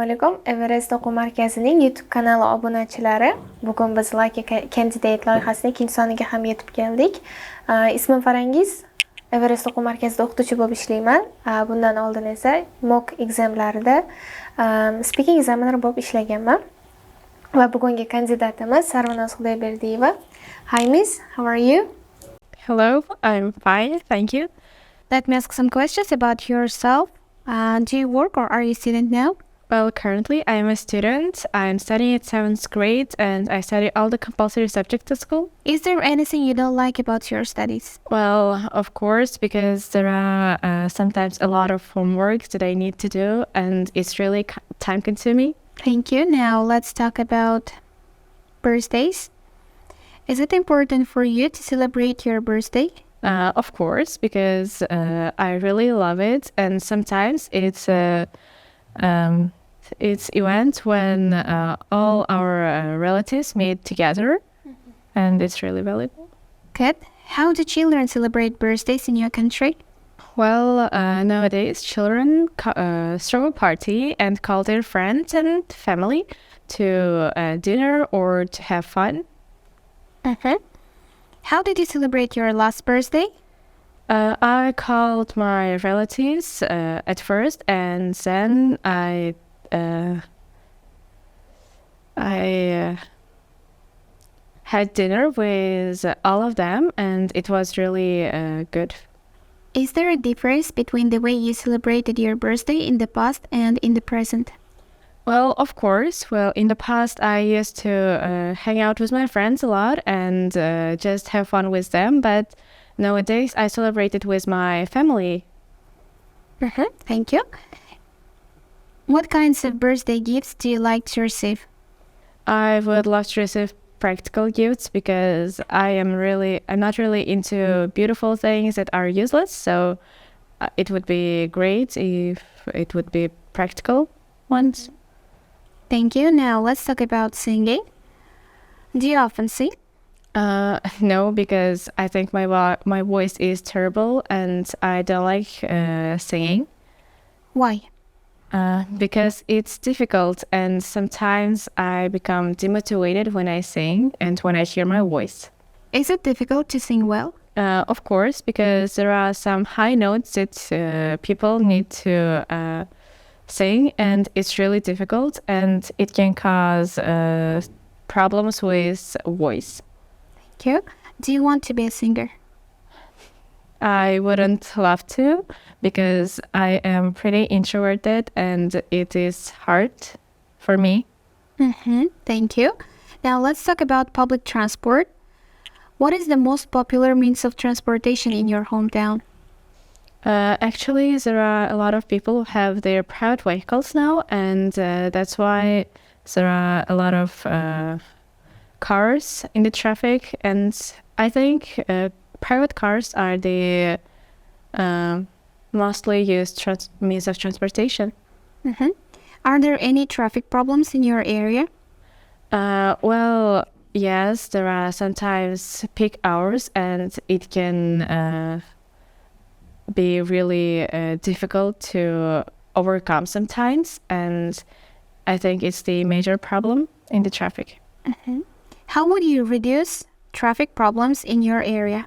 alaykum. EVEREST o'quv markazining YouTube kanali obunachilari. Bugun biz Kandidat loyihasining ikkinchi soniga ham yetib keldik. Ismim Farangiz. EVEREST o'quv markazida o'qituvchi bo'lib ishlayman. Bundan oldin esa mock examlarida speaking examiner bo'lib ishlaganman. Va bugungi kandidatimiz Sarvinoz Xudoyberdiyeva. Hi miss, how are you? Hello, I'm fine, thank you. Let me ask some questions about yourself. Do you work or are you a student now? Well, currently I am a student. I'm studying at 7th grade and I study all the compulsory subjects at school. Is there anything you don't like about your studies? Well, of course, because there are sometimes a lot of homework that I need to do and it's really time consuming. Thank you. Now let's talk about birthdays. Is it important for you to celebrate your birthday? Of course, because I really love it, and sometimes it's event when all our relatives meet together, and it's really valuable. Good. How do children celebrate birthdays in your country? Well, nowadays children throw a party and call their friends and family to dinner or to have fun. How did you celebrate your last birthday? I called my relatives at first, and then I had dinner with all of them, and it was really good. Is there a difference between the way you celebrated your birthday in the past and in the present? Well, of course. Well, in the past, I used to hang out with my friends a lot and just have fun with them. But nowadays, I celebrate it with my family. Thank you. What kinds of birthday gifts do you like to receive? I would love to receive practical gifts because I'm not really into beautiful things that are useless. So it would be great if it would be practical ones. Thank you. Now let's talk about singing. Do you often sing? No, because I think my voice is terrible and I don't like singing. Why? Because it's difficult and sometimes I become demotivated when I sing and when I hear my voice. Is it difficult to sing well? Of course, because there are some high notes that people need to sing, and it's really difficult and it can cause problems with voice. Thank you. Do you want to be a singer? I wouldn't love to because I am pretty introverted and it is hard for me. Thank you. Now let's talk about public transport. What is the most popular means of transportation in your hometown? Actually, there are a lot of people who have their private vehicles now, and that's why there are a lot of cars in the traffic. And I think private cars are the mostly used means of transportation. Are there any traffic problems in your area? Well, yes, there are sometimes peak hours, and it can be really difficult to overcome sometimes, and I think it's the major problem in the traffic. How would you reduce traffic problems in your area?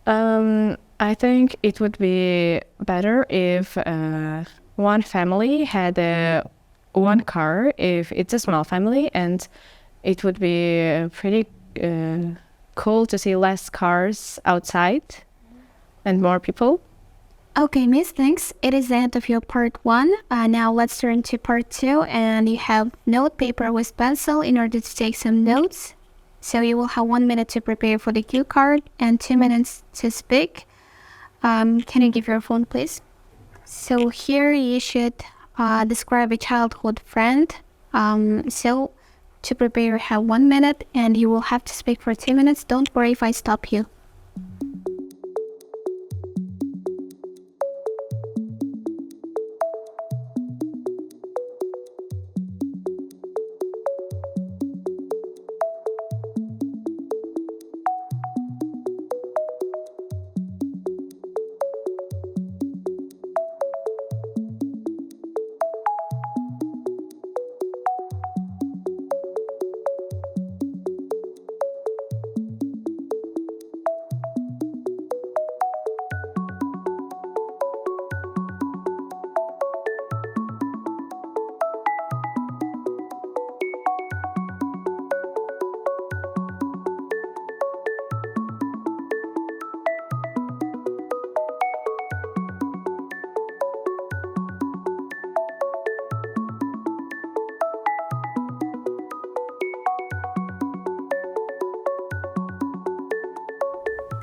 I think it would be better if one family had one car, if it's a small family, and it would be pretty cool to see less cars outside and more people. Okay, miss, thanks. It is the end of your part 1. Now let's turn to part 2, and you have note paper with pencil in order to take some notes. So you will have 1 minute to prepare for the cue card and 2 minutes to speak. Can you give your phone, please? So here you should describe a childhood friend. So to prepare, you have 1 minute and you will have to speak for 2 minutes. Don't worry if I stop you.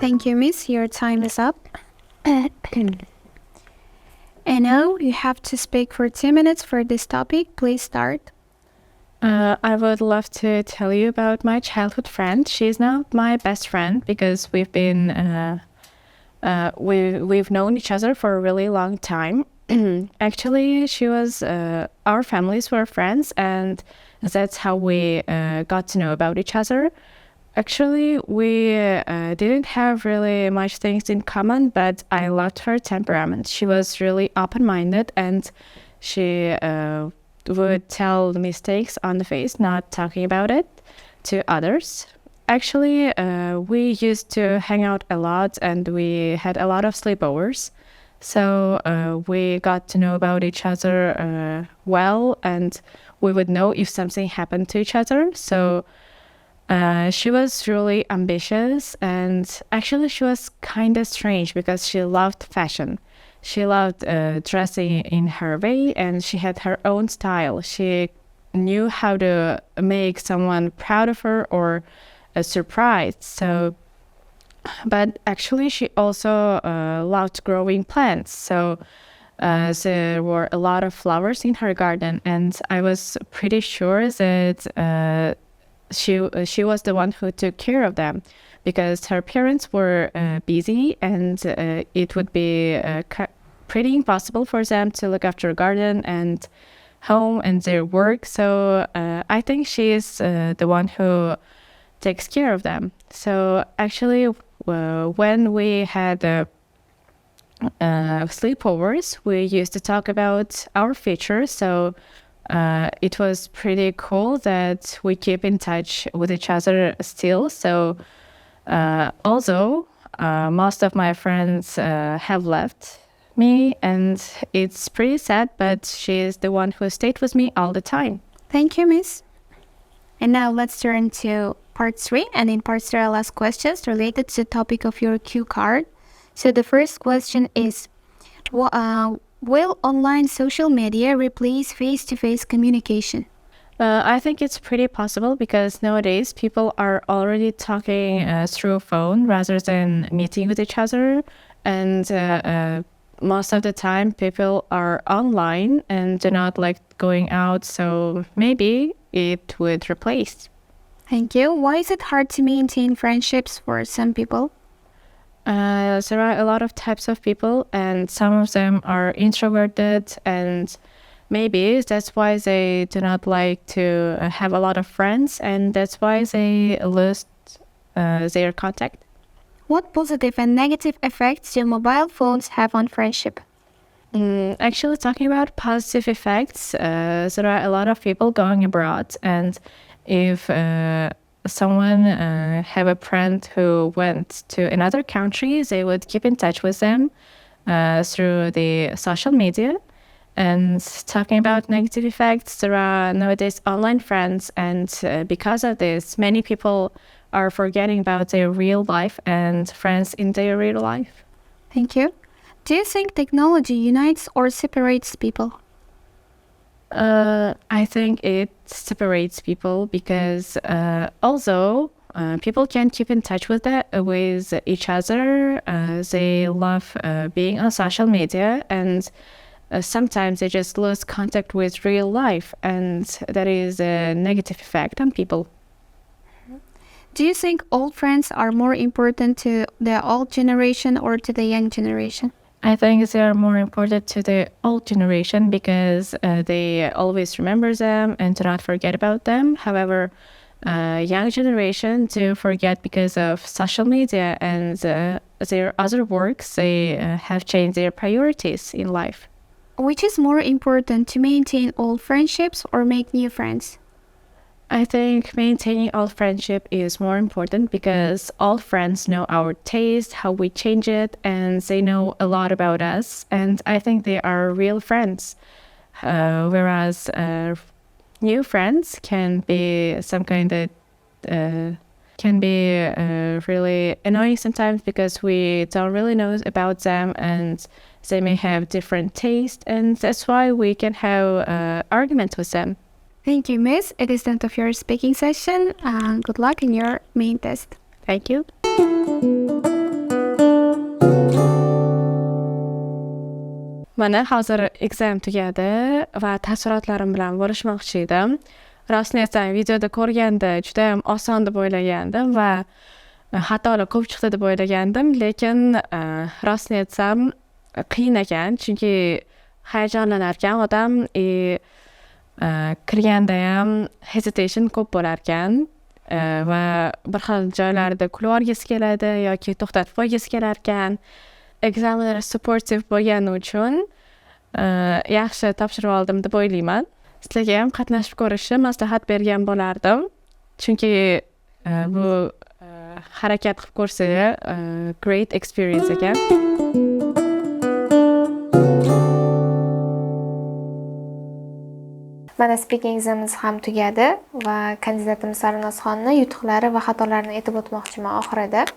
Thank you, Miss. Your time is up. And now you have to speak for 2 minutes for this topic. Please start. I would love to tell you about my childhood friend. She's now my best friend because we've known each other for a really long time. Actually, she was our families were friends, and that's how we got to know about each other. Actually, we didn't have really much things in common, but I loved her temperament. She was really open-minded, and she would tell the mistakes on the face, not talking about it to others. Actually, we used to hang out a lot, and we had a lot of sleepovers. So we got to know about each other well, and we would know if something happened to each other. So she was really ambitious, and actually she was kind of strange because she loved fashion. She loved dressing in her way, and she had her own style. She knew how to make someone proud of her or surprised. So, but actually she also loved growing plants. So there were a lot of flowers in her garden, and I was pretty sure that she was the one who took care of them, because her parents were busy, and it would be pretty impossible for them to look after a garden and home and their work. So I think she is the one who takes care of them. So actually, when we had sleepovers, we used to talk about our future. So it was pretty cool that we keep in touch with each other still. So although most of my friends have left me, and it's pretty sad, but she is the one who stayed with me all the time. Thank you, Miss. And now let's turn to part 3. And in part 3, I'll ask questions related to the topic of your cue card. So the first question is, will online social media replace face-to-face communication? I think it's pretty possible, because nowadays people are already talking through a phone rather than meeting with each other. And most of the time people are online and do not like going out. So maybe it would replace. Thank you. Why is it hard to maintain friendships for some people? There are a lot of types of people, and some of them are introverted, and maybe that's why they do not like to have a lot of friends, and that's why they lose their contact. What positive and negative effects do mobile phones have on friendship? Actually, talking about positive effects, there are a lot of people going abroad, and if someone have a friend who went to another country, they would keep in touch with them through the social media. And talking about negative effects, there are nowadays online friends, and because of this, many people are forgetting about their real life and friends in their real life. Thank you. Do you think technology unites or separates people? I think it separates people, because although people can keep in touch with each other, they love being on social media, and sometimes they just lose contact with real life, and that is a negative effect on people. Do you think old friends are more important to the old generation or to the young generation? I think they are more important to the old generation, because they always remember them and do not forget about them. However, young generation do forget because of social media and their other works. They have changed their priorities in life. Which is more important, to maintain old friendships or make new friends? I think maintaining old friendship is more important, because all friends know our taste, how we change it, and they know a lot about us. And I think they are real friends. Whereas new friends can be some kind of can be really annoying sometimes, because we don't really know about them, and they may have different taste, and that's why we can have arguments with them. Thank you, Miss. It is the end of your speaking session. Good luck in your main test. Thank you. Mana hozir exam tugadi va taassurotlarim bilan bo'lishmoqchi edim. Rostini aytsam, videoda ko'rganda juda ham oson deb o'ylagandim va xatolar ko'p chiqdi deb o'ylagandim, lekin rostini aytsam qiyin ekan, chunki hayajonlanar ekan odam, kirganda ham hesitation ko'p bo'lar ekan va bir xil joylarda kulib olgisi keladi yoki to'xtatib qo'ygisi kelar ekan. Examiner supportive bo'lgani uchun yaxshi topshirib oldim deb o'ylayman. Sizlarga ham qatnashib ko'rishni maslahat bergan bo'lardim. Chunki bu harakat qilib ko'rsa great experience ekan. Mana speaking examimiz ham tugadi va kandidatimiz Sarvinoz yutuqlari va xatolarini aytib o'tmoqchiman oxirida.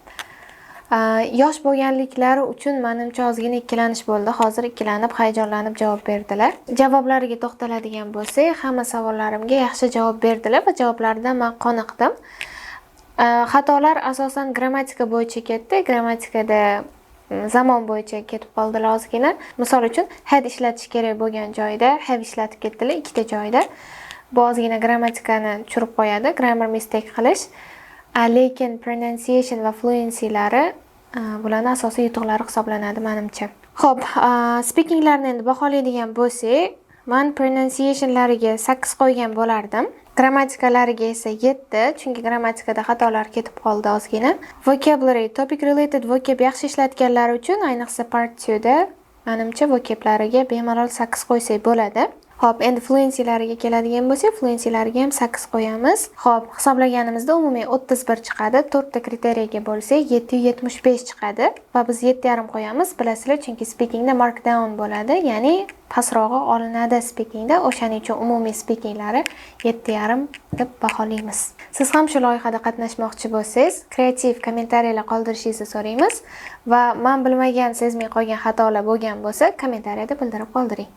Yosh bo'lganliklari uchun menimcha ozgina ikkilanish bo'ldi. Hozir ikkilanib, hayajonlanib javob berdilar. Javoblariga to'xtaladigan bo'lsak, hamma savollarimga yaxshi javob berdilar va javoblaridan men qoniqdim. Xatolar asosan grammatika bo'yicha ketdi. Grammatikada zamon bo'yicha ketib qoldilar ozgina. Misol uchun had ishlatish kerak bo'lgan joyda have ishlatib ketdilar ikkita joyda. Bu ozgina grammatikani tushirib qo'yadi, grammar mistake qilish. Lekin pronunciation va fluency-lari bularning asosiy yutuqlari hisoblanadi menimcha. Xo'p, speakinglarni endi baholaydigan bo'lsak, men pronunciationlariga 8 qo'ygan bo'lardim. Grammatikalariga esa 7, chunki grammatikada xatolar ketib qoldi ozgina. Vocabulary, topic related vocab yaxshi ishlatganlar uchun, ayniqsa part 2 da menimcha vokablariga bemalol 8 qo'ysak bo'ladi. Xo'p, endi fluency-lariga keladigan bo'lsak, fluency-lariga ham 8 qo'yamiz. Xo'p, hisoblaganimizda umumiy 31 chiqadi. 4 ta kriteriyaga bo'lsak 775 chiqadi va biz 7,5 qo'yamiz. Bilasizlar, chunki speakingda markdown bo'ladi, ya'ni pasrog'i olinadi speakingda. O'shaning uchun umumiy speakinglari 7,5 deb baholaymiz. Siz ham shu loyihada qatnashmoqchi bo'lsangiz, kreativ kommentariyalar qoldirishingizni so'raymiz va men bilmagan, sezmay qolgan xatolar bo'lgan bo'lsa, kommentariyada bildirib qoldiring.